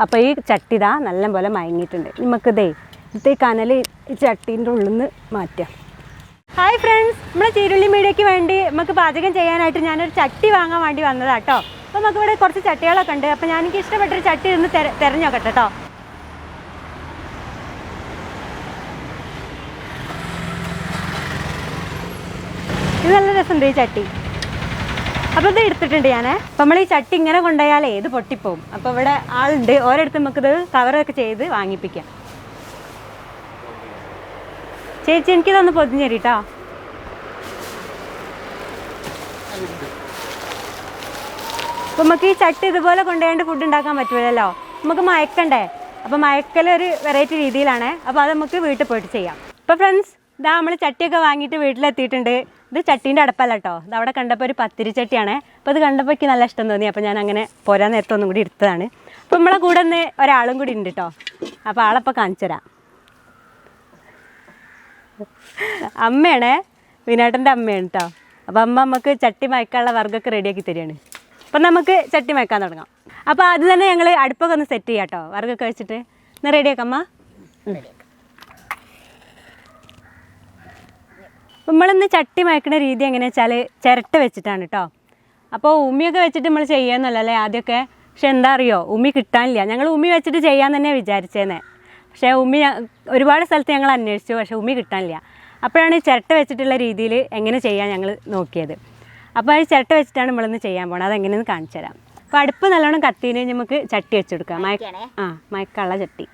അപ്പോൾ ഈ ചട്ടി ഇതാ നല്ലപോലെ മയങ്ങിയിട്ടുണ്ട്. നമുക്കിതേ ഇന്നത്തെ കനൽ ഈ ചട്ടീൻ്റെ ഉള്ളിൽ നിന്ന് മാറ്റാം. ഹായ് ഫ്രണ്ട്സ്, നമ്മുടെ ചീരുള്ളി മീഡിയയ്ക്ക് വേണ്ടി നമുക്ക് പാചകം ചെയ്യാനായിട്ട് ഞാനൊരു ചട്ടി വാങ്ങാൻ വേണ്ടി വന്നതാണ് കേട്ടോ. അപ്പോൾ നമുക്ക് ഇവിടെ കുറച്ച് ചട്ടികളൊക്കെ ഉണ്ട്. അപ്പോൾ എനിക്ക് ഇഷ്ടപ്പെട്ടൊരു ചട്ടി ഒന്ന് തിരഞ്ഞു നോക്കട്ടെ കേട്ടോ. ഇത് നല്ല രസമുണ്ട് ഈ ചട്ടി. അപ്പോൾ ഇത് എടുത്തിട്ടുണ്ട് ഞാൻ. അപ്പം നമ്മൾ ഈ ചട്ടി ഇങ്ങനെ കൊണ്ടുപോയാലേ ഇത് പൊട്ടിപ്പോവും. അപ്പോൾ ഇവിടെ ആളുണ്ട്, ഓരോരുത്തർ നമുക്കിത് കവറൊക്കെ ചെയ്ത് വാങ്ങിപ്പിക്കാം. ചേച്ചി എനിക്കിതൊന്ന് പൊതിഞ്ഞ് തരീട്ടോ. അപ്പം നമുക്ക് ഈ ചട്ടി ഇതുപോലെ കൊണ്ടുപോയാണ്ട് ഫുഡ് ഉണ്ടാക്കാൻ പറ്റുമല്ലോ. നമുക്ക് മയക്കണ്ടേ? അപ്പോൾ മയക്കലൊരു വെറൈറ്റി രീതിയിലാണ്. അപ്പോൾ അത് നമുക്ക് വീട്ടിൽ പോയിട്ട് ചെയ്യാം. ഇപ്പോൾ ഫ്രണ്ട്സ്, ഇതാ നമ്മൾ ചട്ടിയൊക്കെ വാങ്ങിയിട്ട് വീട്ടിലെത്തിയിട്ടുണ്ട്. ഇത് ചട്ടീൻ്റെ അടുപ്പല്ല കേട്ടോ. ഇത് അവിടെ കണ്ടപ്പോൾ ഒരു പത്തിരി ചട്ടിയാണ്. അപ്പോൾ ഇത് കണ്ടപ്പോൾ എനിക്ക് നല്ല ഇഷ്ടം തോന്നി. അപ്പോൾ ഞാൻ അങ്ങനെ പോരാൻ നേരത്തെ ഒന്നും കൂടി എടുത്തതാണ്. അപ്പോൾ നമ്മളെ കൂടെ ഒന്ന് ഒരാളും കൂടി ഉണ്ട് കേട്ടോ. അപ്പോൾ ആളപ്പോൾ കാണിച്ചു തരാം. അമ്മയാണ്, വിനോട്ടൻ്റെ അമ്മയാണ് കേട്ടോ. അപ്പോൾ അമ്മ നമുക്ക് ചട്ടി മയക്കാനുള്ള വർഗ്ഗമൊക്കെ റെഡിയാക്കി തരികയാണ്. അപ്പം നമുക്ക് ചട്ടി മയക്കാൻ തുടങ്ങാം. അപ്പോൾ ആദ്യം തന്നെ ഞങ്ങൾ അടുപ്പൊക്കെ ഒന്ന് സെറ്റ് ചെയ്യാം കേട്ടോ. വർഗ്ഗമൊക്കെ വെച്ചിട്ട് ഒന്ന് റെഡിയാക്കാം അമ്മ. നമ്മളിന്ന് ചട്ടി മയക്കുന്ന രീതി എങ്ങനെയാ വെച്ചാൽ ചിരട്ട വെച്ചിട്ടാണ് കേട്ടോ. അപ്പോൾ ഉമ്മിയൊക്കെ വെച്ചിട്ട് നമ്മൾ ചെയ്യാമെന്നല്ലേ ആദ്യമൊക്കെ. പക്ഷെ എന്താ അറിയോ, ഉമ്മി കിട്ടാനില്ല. ഞങ്ങൾ ഉമ്മി വെച്ചിട്ട് ചെയ്യാൻ തന്നെ വിചാരിച്ചേന്നേ. പക്ഷേ ഉമ്മി ഒരുപാട് സ്ഥലത്ത് ഞങ്ങൾ അന്വേഷിച്ചു, പക്ഷേ ഉമ്മി കിട്ടാനില്ല. അപ്പോഴാണ് ഈ ചിരട്ട വെച്ചിട്ടുള്ള രീതിയിൽ എങ്ങനെ ചെയ്യാൻ ഞങ്ങൾ നോക്കിയത്. അപ്പോൾ ഈ ചിരട്ട വെച്ചിട്ടാണ് നമ്മളിന്ന് ചെയ്യാൻ പോകുന്നത്. അതെങ്ങനെയെന്ന് കാണിച്ചു തരാം. അപ്പോൾ അടുപ്പ് നല്ലോണം കത്തിന് നമുക്ക് ചട്ടി വെച്ചെടുക്കാം. മയക്കുള്ള ചട്ടി.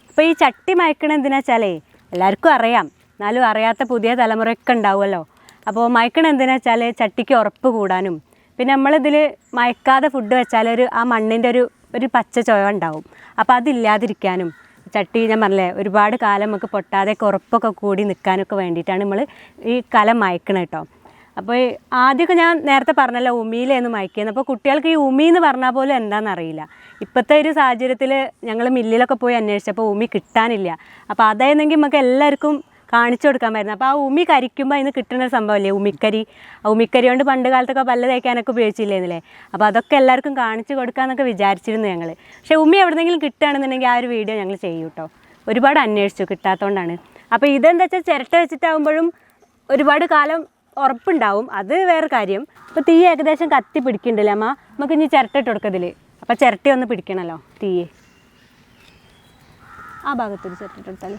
അപ്പോൾ ഈ ചട്ടി മയക്കണ എന്തിനാ വെച്ചാലേ എല്ലാവർക്കും അറിയാം, എന്നാലും അറിയാത്ത പുതിയ തലമുറയൊക്കെ ഉണ്ടാവുമല്ലോ. അപ്പോൾ മയക്കണ എന്തിനാ വെച്ചാൽ ചട്ടിക്ക് ഉറപ്പ് കൂടാനും, പിന്നെ നമ്മളിതിൽ മയക്കാതെ ഫുഡ് വെച്ചാൽ ആ മണ്ണിൻ്റെ ഒരു പച്ച ചുവ ഉണ്ടാവും. അപ്പോൾ അതില്ലാതിരിക്കാനും ചട്ടി ഞാൻ പറഞ്ഞില്ലേ ഒരുപാട് കാലം നമുക്ക് പൊട്ടാതെയൊക്കെ ഉറപ്പൊക്കെ കൂടി നിൽക്കാനൊക്കെ വേണ്ടിയിട്ടാണ് നമ്മൾ ഈ കലം മയക്കണം കേട്ടോ. അപ്പോൾ ആദ്യമൊക്കെ ഞാൻ നേരത്തെ പറഞ്ഞല്ലോ ഉമിയിലേന്ന് മയക്കുന്നത്. അപ്പോൾ കുട്ടികൾക്ക് ഈ ഉമി എന്ന് പറഞ്ഞാൽ പോലും എന്താണെന്നറിയില്ല. ഇപ്പോഴത്തെ ഒരു സാഹചര്യത്തിൽ ഞങ്ങൾ മില്ലിലൊക്കെ പോയി അന്വേഷിച്ചപ്പോൾ ഉമി കിട്ടാനില്ല. അപ്പോൾ അതായിരുന്നെങ്കിൽ നമുക്ക് എല്ലാവർക്കും കാണിച്ചു കൊടുക്കാൻ പറ്റുന്നത്. അപ്പോൾ ആ ഉമി കരിക്കുമ്പോൾ അതിന് കിട്ടുന്ന ഒരു സംഭവമല്ലേ ഉമിക്കരി. ആ ഉമിക്കരി കൊണ്ട് പണ്ട് കാലത്തൊക്കെ പല്ല് തേക്കാനൊക്കെ ഉപയോഗിച്ചില്ലേന്നില്ലേ. അപ്പോൾ അതൊക്കെ എല്ലാവർക്കും കാണിച്ചു കൊടുക്കാമെന്നൊക്കെ വിചാരിച്ചിരുന്നു ഞങ്ങൾ. പക്ഷേ ഉമി എവിടെന്നെങ്കിലും കിട്ടുകയാണെന്നുണ്ടെങ്കിൽ ആ ഒരു വീഡിയോ ഞങ്ങൾ ചെയ്യും കേട്ടോ. ഒരുപാട് അന്വേഷിച്ചു, കിട്ടാത്തതുകൊണ്ടാണ്. അപ്പോൾ ഇതെന്താ വെച്ചാൽ ചിരട്ട വെച്ചിട്ടാകുമ്പോഴും ഒരുപാട് കാലം ഉറപ്പുണ്ടാവും, അത് വേറെ കാര്യം. ഇപ്പോൾ തീ ഏകദേശം കത്തി പിടിക്കണ്ടല്ലേ അമ്മ. നമുക്ക് ഇനി ചിരട്ട ഇട്ട് കൊടുക്കതിൽ. അപ്പോൾ ചിരട്ട ഒന്ന് പിടിക്കണമല്ലോ തീ. ആ ഭാഗത്തൊരു ചിരട്ട ഇട്ടെടുത്താൽ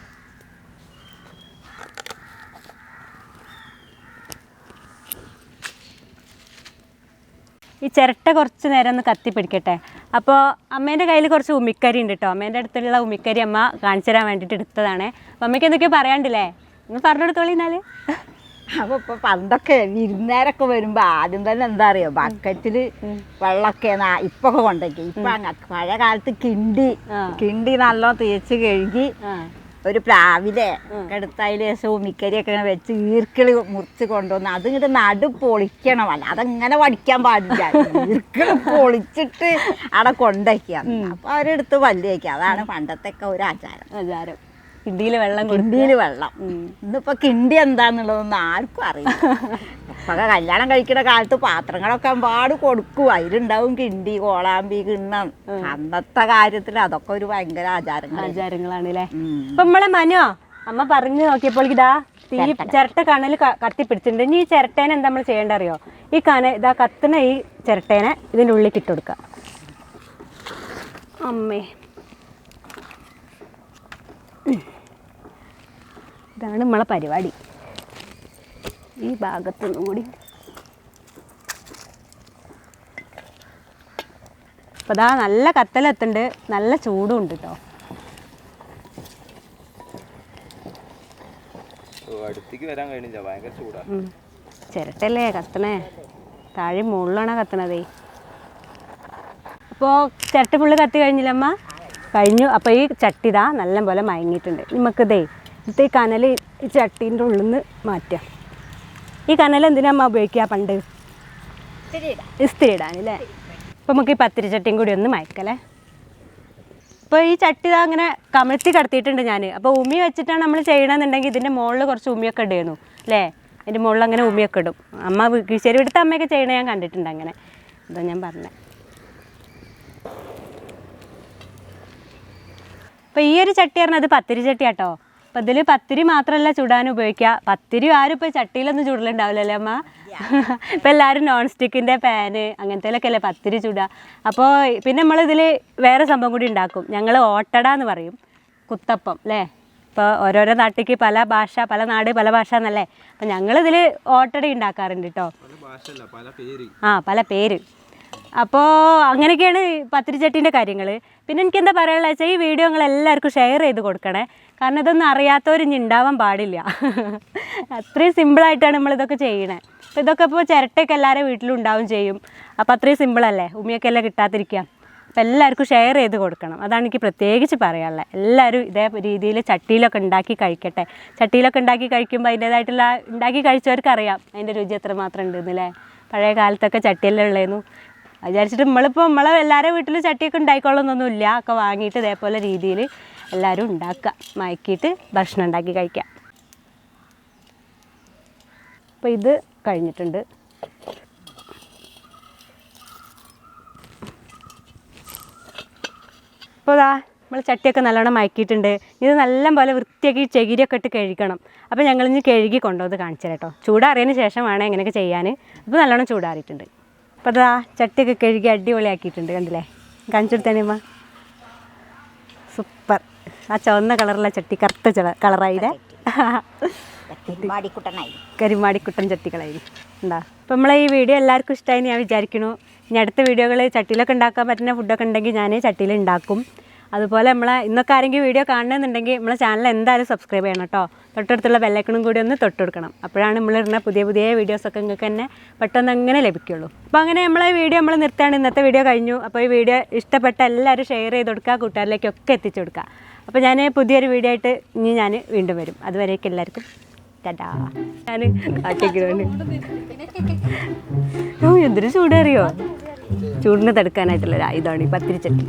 ഈ ചിരട്ട കുറച്ച് നേരം ഒന്ന് കത്തി പിടിക്കട്ടെ. അപ്പോൾ അമ്മേൻ്റെ കയ്യിൽ കുറച്ച് ഉമിക്കരി ഉണ്ട് കേട്ടോ. അമ്മേൻ്റെ അടുത്തുള്ള ഉമിക്കരി അമ്മ കാണിച്ചു തരാൻ വേണ്ടിയിട്ട് എടുത്തതാണ്. അപ്പോൾ അമ്മയ്ക്ക് എന്തൊക്കെയോ പറയാണ്ടില്ലേ, ഒന്ന് പറഞ്ഞു കൊടുത്തോളി എന്നാൽ. അപ്പോൾ ഇപ്പോൾ പണ്ടൊക്കെ വിരുന്നേരൊക്കെ വരുമ്പോൾ ആദ്യം തന്നെ എന്താ അറിയോ, ബക്കറ്റിൽ വെള്ളമൊക്കെ ഇപ്പൊക്കെ കൊണ്ടുവയ്ക്കും. ഇപ്പം അങ്ങനെ പഴയ കാലത്ത് കിണ്ടി നല്ലോണം തേച്ച് കഴുകി ഒരു പ്ലാവിലെ എടുത്തതിൽ ശേഷം ഉമിക്കരിയൊക്കെ ഇങ്ങനെ വെച്ച് ഈർക്കിളി മുറിച്ച് കൊണ്ടുവന്ന് അതിങ്ങോട്ട് നടു പൊളിക്കണം. അല്ല അതങ്ങനെ വടിക്കാൻ പാടില്ല, ഈർക്കിളി പൊളിച്ചിട്ട് അവിടെ കൊണ്ടുവയ്ക്കുക. അപ്പോൾ അവരെടുത്ത് പല്ല് വയ്ക്കുക. അതാണ് പണ്ടത്തെയൊക്കെ ഒരു ആചാരം. കിണ്ടിയിൽ വെള്ളം. ഇന്നിപ്പോൾ കിണ്ടി എന്താന്നുള്ളതൊന്നും ആർക്കും അറിയില്ല. ഇപ്പൊക്കെ കല്യാണം കഴിക്കുന്ന കാലത്ത് പാത്രങ്ങളൊക്കെ ഒരുപാട് കൊടുക്കും, അതിലുണ്ടാവും കിണ്ടി, കോളാമ്പി, കിണ്ണം. അന്നത്തെ കാര്യത്തിൽ അതൊക്കെ ഒരു ഭയങ്കര ആചാരങ്ങളാണ് അല്ലേ. ഇപ്പൊ നമ്മളെ മനോ അമ്മ പറഞ്ഞു നോക്കിയപ്പോൾ ഇതാ തീ ചിരട്ട കണൽ കത്തിപ്പിടിച്ചിട്ടുണ്ട്. ഇനി ഈ ചിരട്ടേനെ എന്താ നമ്മൾ ചെയ്യേണ്ട അറിയോ, ഈ ഇതാ കത്തുന്ന ഈ ചിരട്ടേനെ ഇതിൻ്റെ ഉള്ളിൽ ഇട്ടുകൊടുക്കുക. അമ്മേ, ഇതാണ് നമ്മളെ പരിപാടി. ഈ ഭാഗത്തൊന്നും കൂടി. അപ്പോൾ അതാ നല്ല കത്തലെത്തുണ്ട്, നല്ല ചൂടും ഉണ്ട് കേട്ടോ. ചിരട്ടല്ലേ കത്തണേ, താഴെ മുകളിലാണ് കത്തണതേ. അപ്പോൾ ചിരട്ട പുള്ളി കത്തി കഴിഞ്ഞില്ലമ്മ, കഴിഞ്ഞു. അപ്പോൾ ഈ ചട്ടി ഇതാ നല്ല പോലെ മയങ്ങിയിട്ടുണ്ട്. നമുക്കിതേ ഇത്തെ കനൽ ഈ ചട്ടീൻ്റെ ഉള്ളിൽ നിന്ന് മാറ്റാം. ഈ കനൽ എന്തിനാ ഉപയോഗിക്കുക, പണ്ട് ഇസ്തിരി ഇടാനല്ലേ. അപ്പോൾ നമുക്ക് ഈ പത്തിരി ചട്ടിയും കൂടി ഒന്ന് മയക്കല്ലേ. അപ്പോൾ ഈ ചട്ടി ഇതാ അങ്ങനെ കമഴ്ത്തി കടത്തിയിട്ടുണ്ട് ഞാൻ. അപ്പോൾ ഉമി വെച്ചിട്ടാണ് നമ്മൾ ചെയ്യണമെന്നുണ്ടെങ്കിൽ ഇതിൻ്റെ മുകളിൽ കുറച്ച് ഉമിയൊക്കെ ഇടുന്നു അല്ലേ. അതിൻ്റെ മുകളിൽ അങ്ങനെ ഉമിയൊക്കെ ഇടും. അമ്മ കിഴിശ്ശേരി എടുത്ത അമ്മയൊക്കെ ചെയ്യണേ ഞാൻ കണ്ടിട്ടുണ്ട്. അങ്ങനെ അതാ ഞാൻ പറഞ്ഞത്. അപ്പോൾ ഈ ഒരു ചട്ടി പറഞ്ഞാൽ അത് പത്തിരി ചട്ടി കേട്ടോ. അപ്പോൾ ഇതിൽ പത്തിരി മാത്രമല്ല ചുടാൻ ഉപയോഗിക്കുക. പത്തിരി ആരും ഇപ്പോൾ ചട്ടിയിലൊന്നും ചുടലുണ്ടാവില്ലല്ലേ അമ്മ? ഇപ്പം എല്ലാവരും നോൺ സ്റ്റിക്കിൻ്റെ പാന് അങ്ങനത്തേലൊക്കെ അല്ലേ പത്തിരി ചുടുക. അപ്പോൾ പിന്നെ നമ്മളിതിൽ വേറെ സംഭവം കൂടി ഉണ്ടാക്കും. ഞങ്ങൾ ഓട്ടട എന്ന് പറയും, കുത്തപ്പം അല്ലേ. ഇപ്പോൾ ഓരോരോ നാട്ടിലേക്ക് പല ഭാഷ, പല നാട് പല ഭാഷ എന്നല്ലേ. അപ്പം ഞങ്ങളിതിൽ ഓട്ടട ഉണ്ടാക്കാറുണ്ട് കേട്ടോ. പല പേര്. അപ്പോൾ അങ്ങനെയൊക്കെയാണ് പത്തിരിച്ചട്ടീൻ്റെ കാര്യങ്ങൾ. പിന്നെ എനിക്കെന്താ പറയുക വെച്ചാൽ ഈ വീഡിയോ നിങ്ങൾ എല്ലാവർക്കും ഷെയർ ചെയ്ത് കൊടുക്കണേ. കാരണം ഇതൊന്നും അറിയാത്തവർ ഇനി ഉണ്ടാവാൻ പാടില്ല. അത്രയും സിമ്പിളായിട്ടാണ് നമ്മളിതൊക്കെ ചെയ്യണേ. അപ്പോൾ ഇതൊക്കെ ഇപ്പോൾ ചിരട്ടയൊക്കെ എല്ലാവരും വീട്ടിലും ഉണ്ടാവും ചെയ്യും. അപ്പോൾ അത്രയും സിമ്പിളല്ലേ, ഉമ്മിയൊക്കെ എല്ലാം കിട്ടാതിരിക്കുക. അപ്പോൾ എല്ലാവർക്കും ഷെയർ ചെയ്ത് കൊടുക്കണം. അതാണ് എനിക്ക് പ്രത്യേകിച്ച് പറയാനുള്ളത്. എല്ലാവരും ഇതേ രീതിയിൽ ചട്ടിയിലൊക്കെ ഉണ്ടാക്കി കഴിക്കട്ടെ. ചട്ടിയിലൊക്കെ ഉണ്ടാക്കി കഴിക്കുമ്പോൾ അതിൻ്റേതായിട്ടുള്ള ഉണ്ടാക്കി കഴിച്ചവർക്കറിയാം അതിൻ്റെ രുചി എത്രമാത്രം ഉണ്ടെന്നല്ലേ. പഴയ കാലത്തൊക്കെ ചട്ടിയെല്ലാം ഉള്ളതെന്നു വിചാരിച്ചിട്ട് നമ്മളിപ്പോൾ നമ്മളെ എല്ലാവരും വീട്ടിൽ ചട്ടിയൊക്കെ ഉണ്ടായിക്കൊള്ളുന്നൊന്നുമില്ല. ഒക്കെ വാങ്ങിയിട്ട് ഇതേപോലെ രീതിയിൽ എല്ലാവരും ഉണ്ടാക്കുക, മയക്കിയിട്ട് ഭക്ഷണം ഉണ്ടാക്കി കഴിക്കുക. അപ്പോൾ ഇത് കഴിഞ്ഞിട്ടുണ്ട്. ഇപ്പോൾ ഇതാ നമ്മൾ ചട്ടിയൊക്കെ നല്ലോണം മയക്കിയിട്ടുണ്ട്. ഇത് നല്ലപോലെ വൃത്തിയാക്കി ചകിരിയൊക്കെ ഇട്ട് കഴുകണം. അപ്പോൾ ഞങ്ങളിനി കഴുകി കൊണ്ടുവന്ന് കാണിച്ചു തരാം കേട്ടോ. ചൂടാറിയതിന് ശേഷം വേണം ഇങ്ങനെയൊക്കെ ചെയ്യാൻ. അപ്പോൾ നല്ലോണം ചൂടാറിയിട്ടുണ്ട്. അപ്പോൾ അതാ ചട്ടിയൊക്കെ കഴുകി അടിപൊളിയാക്കിയിട്ടുണ്ട്. കണ്ടില്ലേ? കാണിച്ചു കൊടുത്തേനമ്മ. സൂപ്പർ. ആ ചുവന്ന കളറുള്ള ചട്ടി കറുത്ത കളറായില്ലേ? കരിമാടിക്കുട്ടൻ ചട്ടികളായി ഉണ്ടാ. അപ്പോൾ നമ്മളെ ഈ വീഡിയോ എല്ലാവർക്കും ഇഷ്ടമായി ഞാൻ വിചാരിക്കുന്നു. ഇനി അടുത്ത വീഡിയോകൾ ചട്ടിയിലൊക്കെ ഉണ്ടാക്കാൻ പറ്റുന്ന ഫുഡൊക്കെ ഉണ്ടെങ്കിൽ ഞാൻ ചട്ടിയിൽ ഉണ്ടാക്കും. അതുപോലെ നമ്മളെ ഇന്നൊക്കെ ആരെങ്കിലും വീഡിയോ കാണണമെന്നുണ്ടെങ്കിൽ നമ്മളെ ചാനൽ എന്തായാലും സബ്സ്ക്രൈബ് ചെയ്യണം കേട്ടോ. തൊട്ടടുത്തുള്ള ബെല്ലൈക്കണും കൂടി ഒന്ന് തൊട്ട് കൊടുക്കണം. അപ്പോഴാണ് നമ്മളിടുന്ന പുതിയ പുതിയ വീഡിയോസൊക്കെ നിങ്ങൾക്ക് തന്നെ പെട്ടെന്ന് അങ്ങനെ ലഭിക്കുള്ളൂ. അപ്പോൾ അങ്ങനെ നമ്മളെ വീഡിയോ നമ്മൾ നിർത്തുകയാണ്. ഇന്നത്തെ വീഡിയോ കഴിഞ്ഞു. അപ്പോൾ ഈ വീഡിയോ ഇഷ്ടപ്പെട്ട എല്ലാവരും ഷെയർ ചെയ്ത് കൊടുക്കുക, കൂട്ടുകാരിലേക്കൊക്കെ എത്തിച്ചു കൊടുക്കുക. അപ്പോൾ ഞാൻ പുതിയൊരു വീഡിയോ ആയിട്ട് ഇനി ഞാൻ വീണ്ടും വരും. അതുവരേക്കും എല്ലാവർക്കും ടാറ്റാ. ഞാൻ കാട്ടിക്കുന്നുണ്ട്. എന്തൊരു ചൂടറിയോ? ചൂടിന് തടുക്കാനായിട്ടുള്ളൊരു ആയുധമാണ് ഈ പത്തിരിച്ചട്ടി.